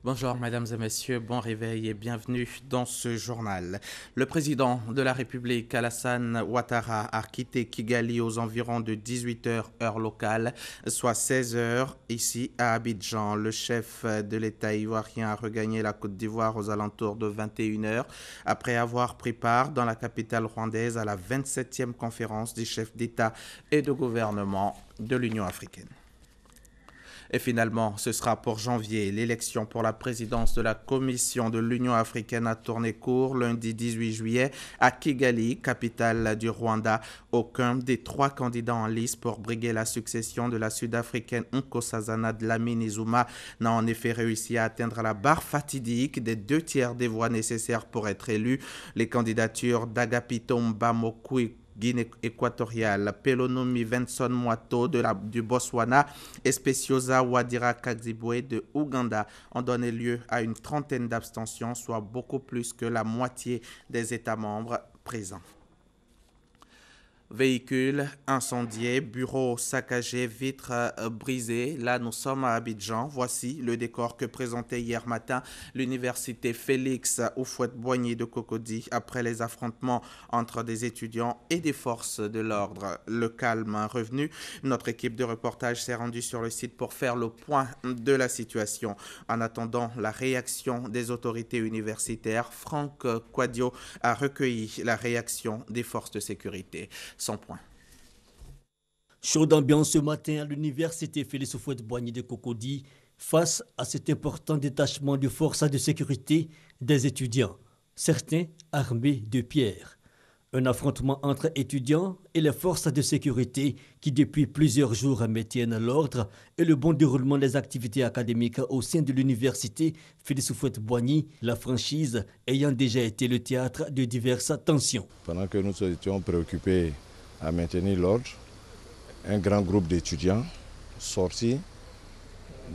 Bonjour mesdames et messieurs, bon réveil et bienvenue dans ce journal. Le président de la République, Alassane Ouattara, a quitté Kigali aux environs de 18 heures heure locale, soit 16 heures ici à Abidjan. Le chef de l'État ivoirien a regagné la Côte d'Ivoire aux alentours de 21 heures après avoir pris part dans la capitale rwandaise à la 27e conférence des chefs d'État et de gouvernement de l'Union africaine. Et finalement, ce sera pour janvier. L'élection pour la présidence de la Commission de l'Union africaine a tourné court lundi 18 juillet à Kigali, capitale du Rwanda. Aucun des trois candidats en lice pour briguer la succession de la Sud-Africaine Nkosazana Dlamini Zuma n'a en effet réussi à atteindre la barre fatidique des 2/3 des voix nécessaires pour être élu. Les candidatures d'Agapito Mbamoku Guinée équatoriale, Pelonomi Venson Moato du Botswana et Speciosa Wadira Kazibwe de Ouganda ont donné lieu à une trentaine d'abstentions, soit beaucoup plus que la moitié des États membres présents. Véhicules incendiés, bureaux saccagés, vitres brisées. Là, nous sommes à Abidjan. Voici le décor que présentait hier matin l'université Félix Houphouët-Boigny de Cocody après les affrontements entre des étudiants et des forces de l'ordre. Le calme revenu, notre équipe de reportage s'est rendue sur le site pour faire le point de la situation. En attendant la réaction des autorités universitaires, Franck Quadio a recueilli la réaction des forces de sécurité. Son point. Chaude ambiance ce matin à l'université Félix Houphouët-Boigny de Cocody face à cet important détachement de forces de sécurité des étudiants, certains armés de pierres. Un affrontement entre étudiants et les forces de sécurité qui depuis plusieurs jours maintiennent l'ordre et le bon déroulement des activités académiques au sein de l'université Félix Houphouët-Boigny, la franchise ayant déjà été le théâtre de diverses tensions. Pendant que nous étions préoccupés à maintenir l'ordre, un grand groupe d'étudiants sortis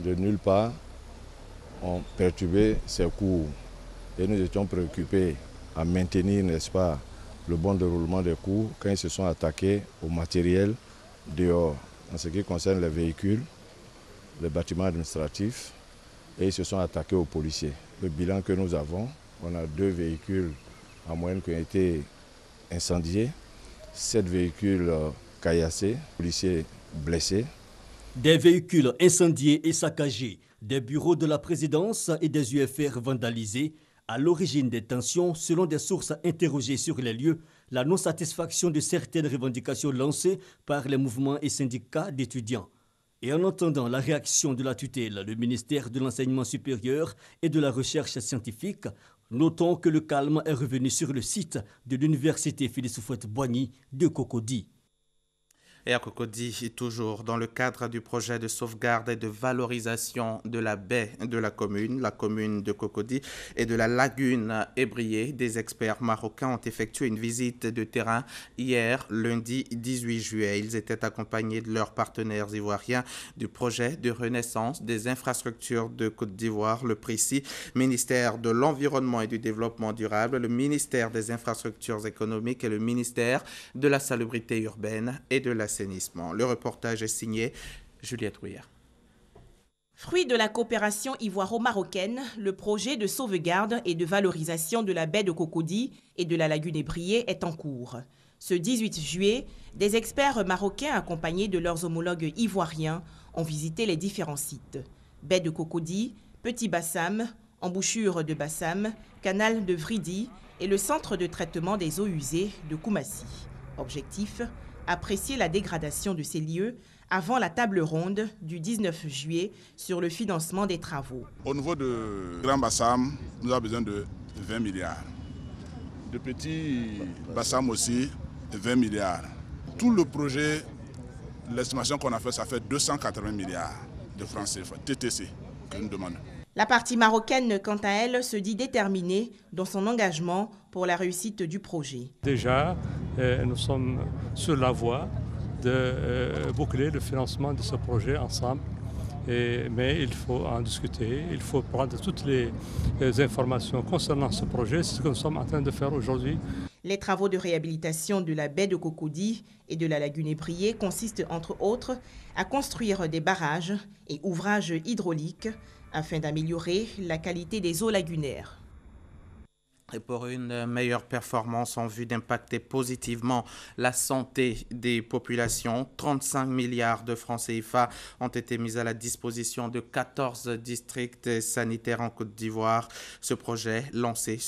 de nulle part ont perturbé ces cours. Et nous étions préoccupés à maintenir, n'est-ce pas, le bon déroulement des cours quand ils se sont attaqués au matériel dehors. En ce qui concerne les véhicules, les bâtiments administratifs, et ils se sont attaqués aux policiers. Le bilan que nous avons, on a 2 véhicules en moyenne qui ont été incendiés, 7 véhicules caillassés, policiers blessés. Des véhicules incendiés et saccagés, des bureaux de la présidence et des UFR vandalisés. À l'origine des tensions, selon des sources interrogées sur les lieux, la non-satisfaction de certaines revendications lancées par les mouvements et syndicats d'étudiants. Et en entendant la réaction de la tutelle, le ministère de l'Enseignement supérieur et de la Recherche scientifique, notons que le calme est revenu sur le site de l'université Félix Houphouët-Boigny de Cocody. Et à Cocody, toujours dans le cadre du projet de sauvegarde et de valorisation de la baie de la commune de Cocody et de la lagune ébriée, des experts marocains ont effectué une visite de terrain hier, lundi 18 juillet. Ils étaient accompagnés de leurs partenaires ivoiriens du projet de renaissance des infrastructures de Côte d'Ivoire, le PRICI, ministère de l'Environnement et du Développement durable, le ministère des Infrastructures économiques et le ministère de la Salubrité urbaine et de la. Le reportage est signé Juliette Ouyer. Fruit de la coopération ivoiro-marocaine, le projet de sauvegarde et de valorisation de la baie de Cocody et de la lagune ébriée est en cours. Ce 18 juillet, des experts marocains accompagnés de leurs homologues ivoiriens ont visité les différents sites. Baie de Cocody, Petit Bassam, embouchure de Bassam, canal de Vridi et le centre de traitement des eaux usées de Koumassi. Objectif : apprécier la dégradation de ces lieux avant la table ronde du 19 juillet sur le financement des travaux. Au niveau de Grand Bassam, nous avons besoin de 20 milliards. De Petit Bassam aussi, 20 milliards. Tout le projet, l'estimation qu'on a fait, ça fait 280 milliards de francs CFA, TTC, que nous demandons. La partie marocaine, quant à elle, se dit déterminée dans son engagement pour la réussite du projet. Déjà, nous sommes sur la voie de boucler le financement de ce projet ensemble. Mais il faut en discuter, il faut prendre toutes les informations concernant ce projet, c'est ce que nous sommes en train de faire aujourd'hui. Les travaux de réhabilitation de la baie de Cocody et de la lagune ébriée consistent entre autres à construire des barrages et ouvrages hydrauliques, afin d'améliorer la qualité des eaux lagunaires. Et pour une meilleure performance en vue d'impacter positivement la santé des populations, 35 milliards de francs CFA ont été mis à la disposition de 14 districts sanitaires en Côte d'Ivoire. Ce projet, lancé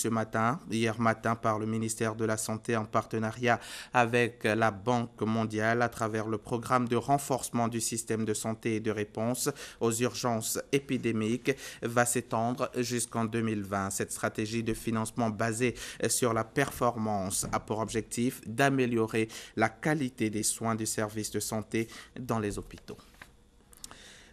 hier matin par le ministère de la Santé en partenariat avec la Banque mondiale à travers le programme de renforcement du système de santé et de réponse aux urgences épidémiques, va s'étendre jusqu'en 2020. Cette stratégie de financement basée sur la performance a pour objectif d'améliorer la qualité des soins du service de santé dans les hôpitaux.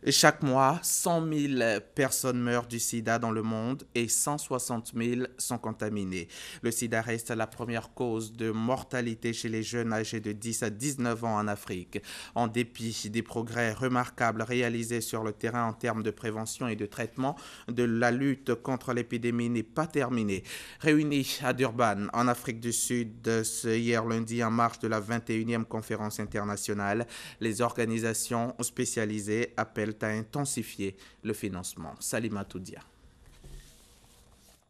Chaque mois, 100 000 personnes meurent du sida dans le monde et 160 000 sont contaminées. Le sida reste la première cause de mortalité chez les jeunes âgés de 10 à 19 ans en Afrique. En dépit des progrès remarquables réalisés sur le terrain en termes de prévention et de traitement, la lutte contre l'épidémie n'est pas terminée. Réunis à Durban, en Afrique du Sud, hier lundi en marge de la 21e conférence internationale, les organisations spécialisées appellent à intensifier le financement. Salima Toudia.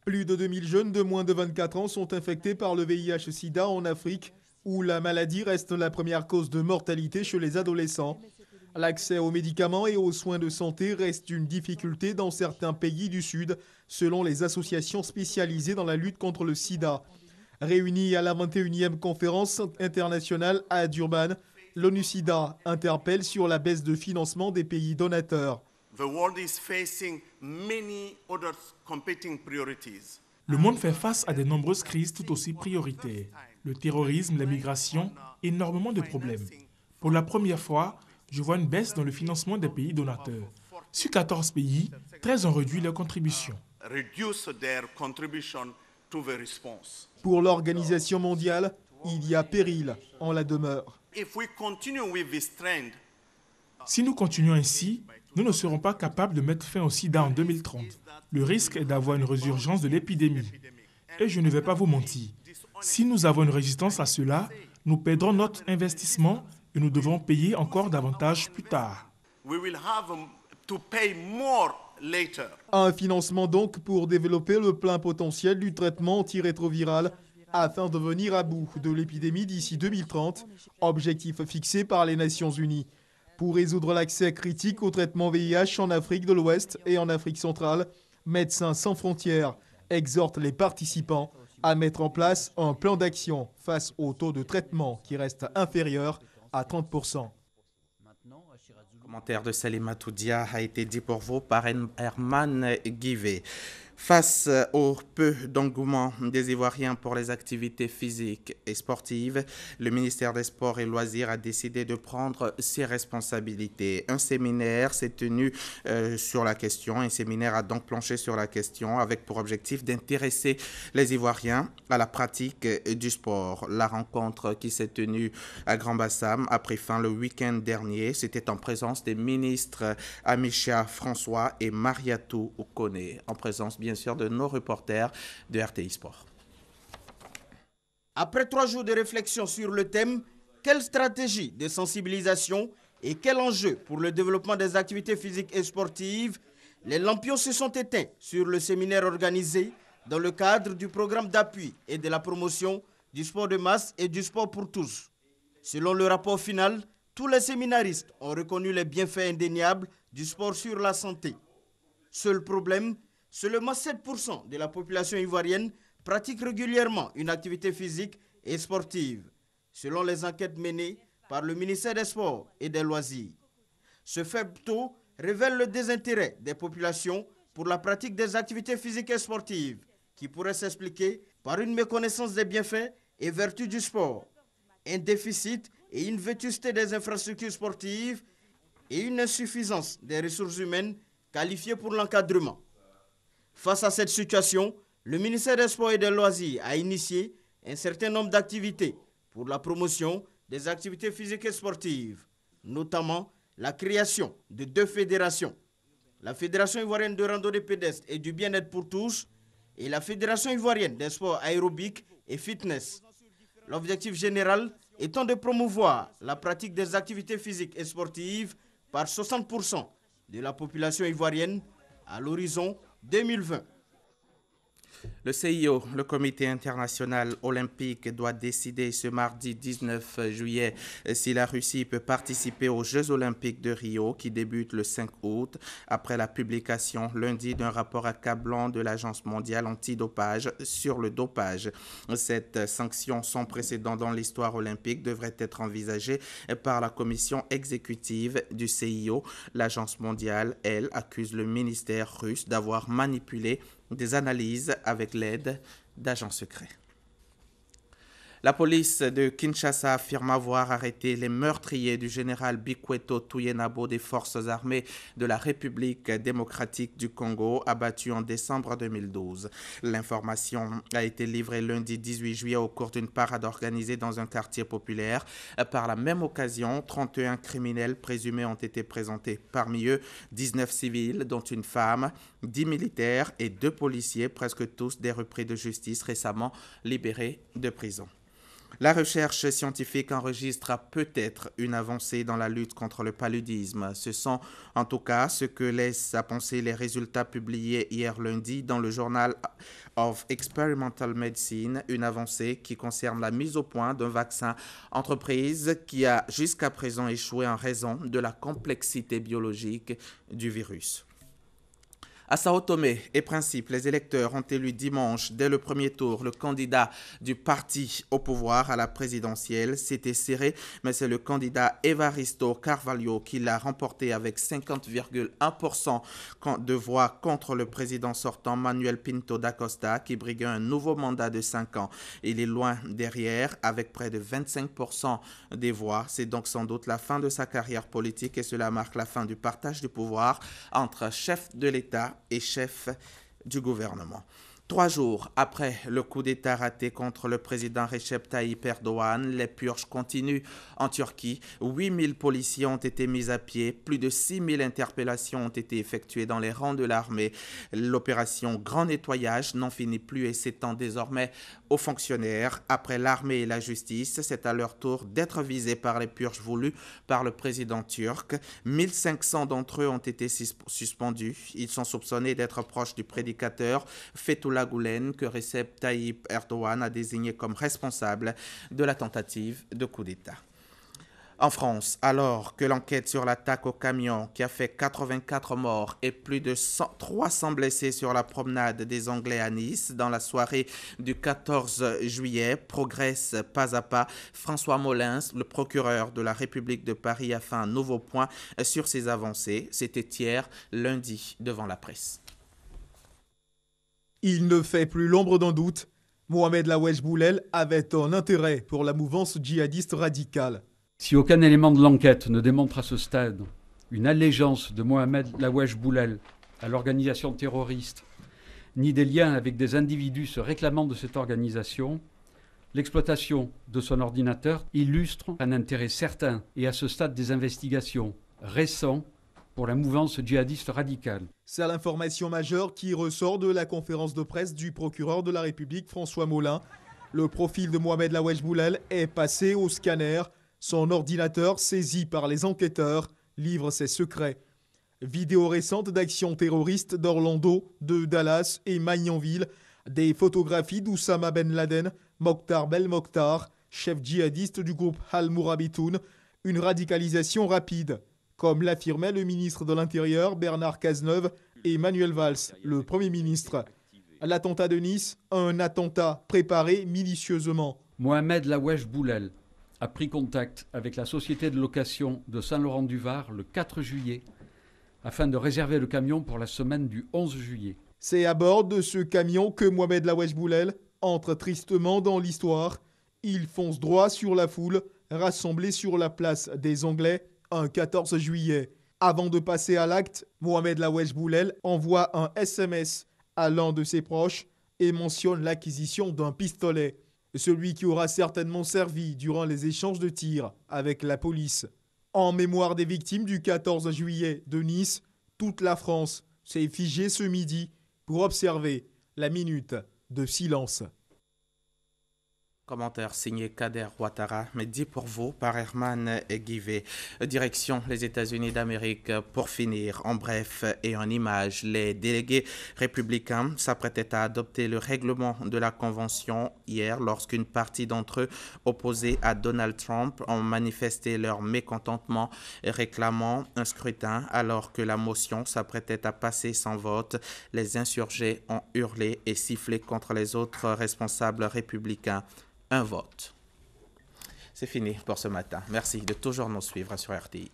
Plus de 2000 jeunes de moins de 24 ans sont infectés par le VIH-Sida en Afrique, où la maladie reste la première cause de mortalité chez les adolescents. L'accès aux médicaments et aux soins de santé reste une difficulté dans certains pays du Sud, selon les associations spécialisées dans la lutte contre le sida. Réunis à la 21e conférence internationale à Durban, l'ONU-SIDA interpelle sur la baisse de financement des pays donateurs. Le monde fait face à de nombreuses crises tout aussi prioritaires. Le terrorisme, la migration, énormément de problèmes. Pour la première fois, je vois une baisse dans le financement des pays donateurs. Sur 14 pays, 13 ont réduit leurs contributions. Pour l'Organisation mondiale, il y a péril en la demeure. Si nous continuons ainsi, nous ne serons pas capables de mettre fin au sida en 2030. Le risque est d'avoir une résurgence de l'épidémie. Et je ne vais pas vous mentir. Si nous avons une résistance à cela, nous perdrons notre investissement et nous devrons payer encore davantage plus tard. Un financement donc pour développer le plein potentiel du traitement antirétroviral afin de venir à bout de l'épidémie d'ici 2030, objectif fixé par les Nations Unies. Pour résoudre l'accès critique au traitement VIH en Afrique de l'Ouest et en Afrique centrale, Médecins sans frontières exhorte les participants à mettre en place un plan d'action face au taux de traitement qui reste inférieur à 30%. Le commentaire de Salima Toudia a été dit pour vous par Herman Guivet. Face au peu d'engouement des Ivoiriens pour les activités physiques et sportives, le ministère des Sports et Loisirs a décidé de prendre ses responsabilités. Un séminaire s'est tenu sur la question. Un séminaire a donc planché sur la question avec pour objectif d'intéresser les Ivoiriens à la pratique du sport. La rencontre qui s'est tenue à Grand-Bassam a pris fin le week-end dernier. C'était en présence des ministres Amicha François et Mariatou Okone, en présence bien sûr de nos reporters de RTI Sport. Après 3 jours de réflexion sur le thème, quelle stratégie de sensibilisation et quel enjeu pour le développement des activités physiques et sportives, les lampions se sont éteints sur le séminaire organisé dans le cadre du programme d'appui et de la promotion du sport de masse et du sport pour tous. Selon le rapport final, tous les séminaristes ont reconnu les bienfaits indéniables du sport sur la santé. Seul problème, seulement 7% de la population ivoirienne pratique régulièrement une activité physique et sportive, selon les enquêtes menées par le ministère des Sports et des Loisirs. Ce faible taux révèle le désintérêt des populations pour la pratique des activités physiques et sportives, qui pourrait s'expliquer par une méconnaissance des bienfaits et vertus du sport, un déficit et une vétusté des infrastructures sportives et une insuffisance des ressources humaines qualifiées pour l'encadrement. Face à cette situation, le ministère des Sports et des Loisirs a initié un certain nombre d'activités pour la promotion des activités physiques et sportives, notamment la création de 2 fédérations, la Fédération ivoirienne de randonnée pédestre et du bien-être pour tous et la Fédération ivoirienne des sports aérobiques et fitness. L'objectif général étant de promouvoir la pratique des activités physiques et sportives par 60% de la population ivoirienne à l'horizon 2020. Le CIO, le Comité international olympique, doit décider ce mardi 19 juillet si la Russie peut participer aux Jeux olympiques de Rio qui débutent le 5 août après la publication lundi d'un rapport accablant de l'Agence mondiale antidopage sur le dopage. Cette sanction sans précédent dans l'histoire olympique devrait être envisagée par la commission exécutive du CIO. L'Agence mondiale, elle, accuse le ministère russe d'avoir manipulé des analyses avec l'aide d'agents secrets. La police de Kinshasa affirme avoir arrêté les meurtriers du général Bikweto Tuyenabo des forces armées de la République démocratique du Congo, abattu en décembre 2012. L'information a été livrée lundi 18 juillet au cours d'une parade organisée dans un quartier populaire. Par la même occasion, 31 criminels présumés ont été présentés. Parmi eux, 19 civils, dont une femme, 10 militaires et 2 policiers, presque tous des repris de justice récemment libérés de prison. La recherche scientifique enregistre peut-être une avancée dans la lutte contre le paludisme. Ce sont en tout cas ce que laissent à penser les résultats publiés hier lundi dans le Journal of Experimental Medicine, une avancée qui concerne la mise au point d'un vaccin entreprise qui a jusqu'à présent échoué en raison de la complexité biologique du virus. À Sao Tomé et Principe, les électeurs ont élu dimanche, dès le premier tour, le candidat du parti au pouvoir à la présidentielle. C'était serré, mais c'est le candidat Evaristo Carvalho qui l'a remporté avec 50,1% de voix contre le président sortant Manuel Pinto da Costa, qui brigue un nouveau mandat de 5 ans. Il est loin derrière, avec près de 25% des voix. C'est donc sans doute la fin de sa carrière politique et cela marque la fin du partage du pouvoir entre chef de l'État et chef du gouvernement. 3 jours après le coup d'État raté contre le président Recep Tayyip Erdogan, les purges continuent en Turquie. 8000 policiers ont été mis à pied, plus de 6000 interpellations ont été effectuées dans les rangs de l'armée. L'opération Grand Nettoyage n'en finit plus et s'étend désormais aux fonctionnaires. Après l'armée et la justice, c'est à leur tour d'être visés par les purges voulues par le président turc. 1500 d'entre eux ont été suspendus. Ils sont soupçonnés d'être proches du prédicateur Fethullah Gülen, que Recep Tayyip Erdogan a désigné comme responsable de la tentative de coup d'État. En France, alors que l'enquête sur l'attaque au camion qui a fait 84 morts et plus de 300 blessés sur la promenade des Anglais à Nice dans la soirée du 14 juillet progresse pas à pas, François Molins, le procureur de la République de Paris, a fait un nouveau point sur ces avancées. C'était hier, lundi, devant la presse. Il ne fait plus l'ombre d'un doute. Mohamed Lawesh Boulel avait un intérêt pour la mouvance djihadiste radicale. Si aucun élément de l'enquête ne démontre à ce stade une allégeance de Mohamed Lawesh Boulel à l'organisation terroriste, ni des liens avec des individus se réclamant de cette organisation, l'exploitation de son ordinateur illustre un intérêt certain et à ce stade des investigations récents pour la mouvance djihadiste radicale. C'est l'information majeure qui ressort de la conférence de presse du procureur de la République, François Molins. Le profil de Mohamed Lawesh Boulel est passé au scanner. Son ordinateur, saisi par les enquêteurs, livre ses secrets. Vidéos récentes d'actions terroristes d'Orlando, de Dallas et Magnanville. Des photographies d'Oussama Ben Laden, Mokhtar Belmokhtar, chef djihadiste du groupe Al-Mourabitoun. Une radicalisation rapide, comme l'affirmait le ministre de l'Intérieur Bernard Cazeneuve et Manuel Valls, le Premier ministre. L'attentat de Nice, un attentat préparé minutieusement. Mohamed Lawesh Boulel a pris contact avec la société de location de Saint-Laurent-du-Var le 4 juillet afin de réserver le camion pour la semaine du 11 juillet. C'est à bord de ce camion que Mohamed Lawesh Boulel entre tristement dans l'histoire. Il fonce droit sur la foule rassemblée sur la place des Anglais un 14 juillet. Avant de passer à l'acte, Mohamed Lawesh Boulel envoie un SMS à l'un de ses proches et mentionne l'acquisition d'un pistolet. Celui qui aura certainement servi durant les échanges de tirs avec la police. En mémoire des victimes du 14 juillet de Nice, toute la France s'est figée ce midi pour observer la minute de silence. Commentaire signé Kader Ouattara, mais dit pour vous par Herman Guivet. Direction les États-Unis d'Amérique pour finir. En bref et en images, les délégués républicains s'apprêtaient à adopter le règlement de la Convention hier lorsqu'une partie d'entre eux opposés à Donald Trump ont manifesté leur mécontentement réclamant un scrutin alors que la motion s'apprêtait à passer sans vote. Les insurgés ont hurlé et sifflé contre les autres responsables républicains. Un vote. C'est fini pour ce matin. Merci de toujours nous suivre sur RTI.